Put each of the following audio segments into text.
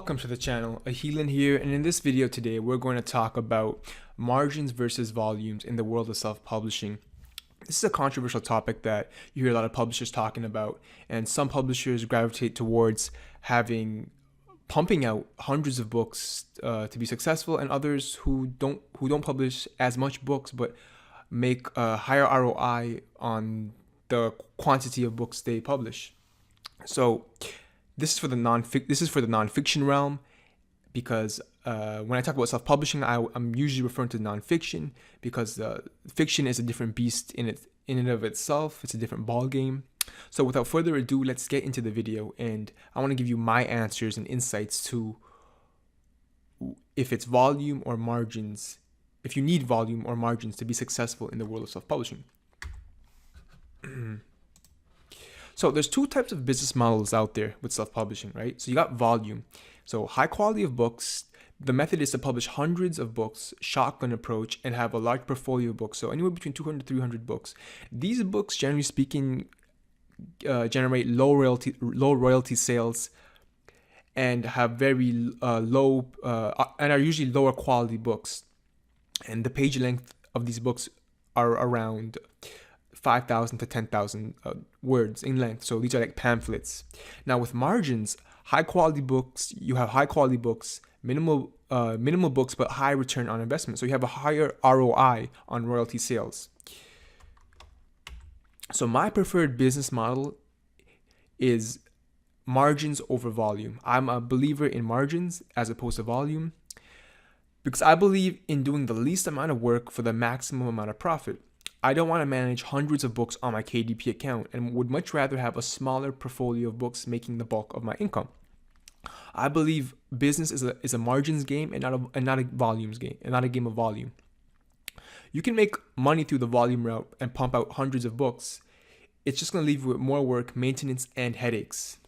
Welcome to the channel, Ahilan here, and in this video today we're going to talk about margins versus volumes in the world of self-publishing. This is a controversial topic that you hear a lot of publishers talking about, and some publishers gravitate towards pumping out hundreds of books to be successful, and others who don't publish as much books but make a higher ROI on the quantity of books they publish. So this is for the nonfiction realm, because when I talk about self-publishing, I'm usually referring to nonfiction, because fiction is a different beast in and of itself. It's a different ball game. So without further ado, let's get into the video, and I want to give you my answers and insights to if it's volume or margins, if you need volume or margins to be successful in the world of self-publishing. So there's two types of business models out there with self-publishing, right? So you got volume. So high quality of books. The method is to publish hundreds of books, shotgun approach, and have a large portfolio of books. So anywhere between 200 to 300 books. These books, generally speaking, generate low royalty sales and have very low and are usually lower quality books. And the page length of these books are around 5,000 to 10,000 words in length. So these are like pamphlets. Now with margins, high quality books, you have high quality books, minimal books, but high return on investment. So you have a higher ROI on royalty sales. So my preferred business model is margins over volume. I'm a believer in margins as opposed to volume, because I believe in doing the least amount of work for the maximum amount of profit. I don't want to manage hundreds of books on my KDP account, and would much rather have a smaller portfolio of books making the bulk of my income. I believe business is a margins game and not a volumes game, and not a game of volume. You can make money through the volume route and pump out hundreds of books. It's just going to leave you with more work, maintenance, and headaches.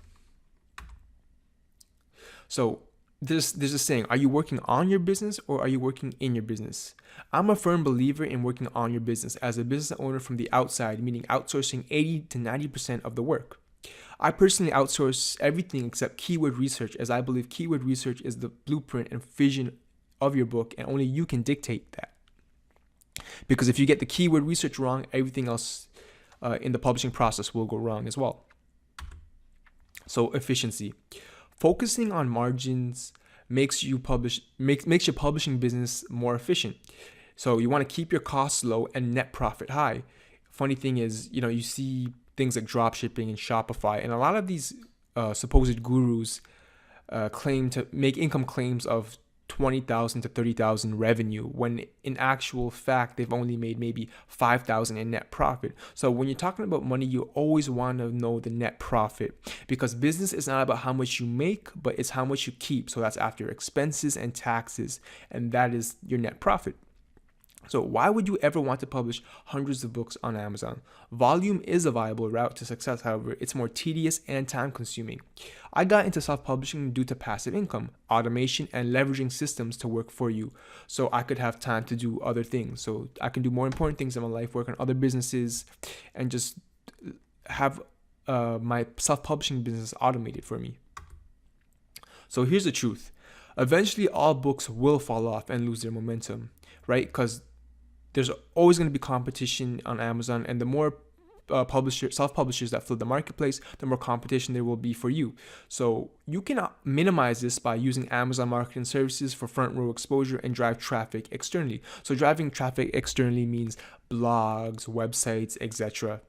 So there's a saying, are you working on your business or are you working in your business? I'm a firm believer in working on your business as a business owner from the outside, meaning outsourcing 80 to 90% of the work. I personally outsource everything except keyword research, as I believe keyword research is the blueprint and vision of your book, and only you can dictate that. Because if you get the keyword research wrong, everything else in the publishing process will go wrong as well. So efficiency. Focusing on margins makes your publishing business more efficient. So you want to keep your costs low and net profit high. Funny thing is, you see things like drop shipping and Shopify, and a lot of these supposed gurus claim to make income claims of 20,000 to 30,000 revenue, when in actual fact they've only made maybe 5,000 in net profit. So when you're talking about money, you always want to know the net profit, because business is not about how much you make, but it's how much you keep. So that's after expenses and taxes, and that is your net profit. So why would you ever want to publish hundreds of books on Amazon? Volume is a viable route to success, however, it's more tedious and time consuming. I got into self-publishing due to passive income, automation, and leveraging systems to work for you, so I could have time to do other things. So I can do more important things in my life, work on other businesses, and just have my self-publishing business automated for me. So here's the truth. Eventually, all books will fall off and lose their momentum, right? Because there's always going to be competition on Amazon, and the more self-publishers that flood the marketplace, the more competition there will be for you. So you can minimize this by using Amazon marketing services for front row exposure and drive traffic externally. So driving traffic externally means blogs, websites, etc.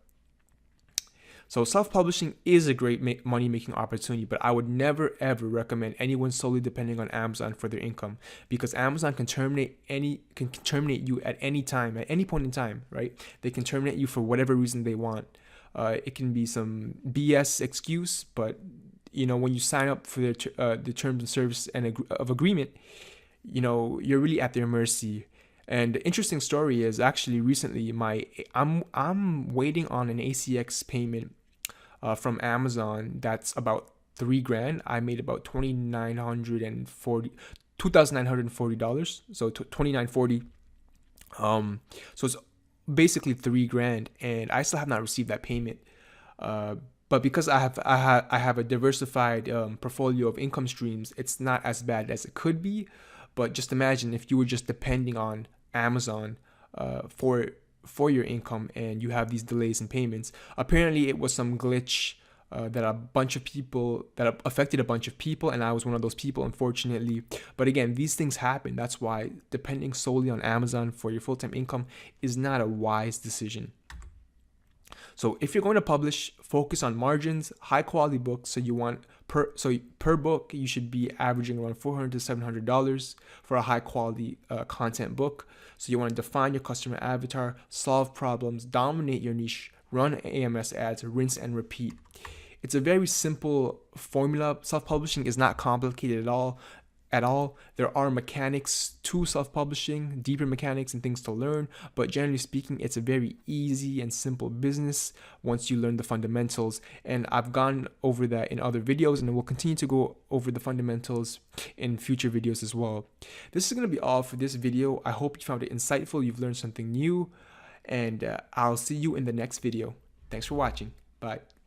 So self-publishing is a great money-making opportunity, but I would never ever recommend anyone solely depending on Amazon for their income, because Amazon can terminate you at any time, at any point in time, right? They can terminate you for whatever reason they want. It can be some BS excuse, but when you sign up for the terms and service of agreement, you're really at their mercy. And the interesting story is, actually recently I'm waiting on an ACX payment from Amazon that's about $3,000. I made about $2,940, so $2,940. So it's basically $3,000, and I still have not received that payment. But because I have a diversified portfolio of income streams, it's not as bad as it could be. But just imagine if you were just depending on Amazon for your income, and you have these delays in payments. Apparently, it was some glitch that affected a bunch of people, and I was one of those people, unfortunately. But again, these things happen. That's why depending solely on Amazon for your full-time income is not a wise decision. So if you're going to publish, focus on margins, high quality books. So per book you should be averaging around $400 to $700 for a high quality content book. So you want to define your customer avatar, solve problems, dominate your niche, run AMS ads, rinse and repeat. It's a very simple formula. Self-publishing is not complicated at all. There are mechanics to self-publishing, deeper mechanics and things to learn, but generally speaking, it's a very easy and simple business once you learn the fundamentals. And I've gone over that in other videos, and we'll continue to go over the fundamentals in future videos as well. This is going to be all for this video. I hope you found it insightful, you've learned something new, and I'll see you in the next video. Thanks for watching. Bye.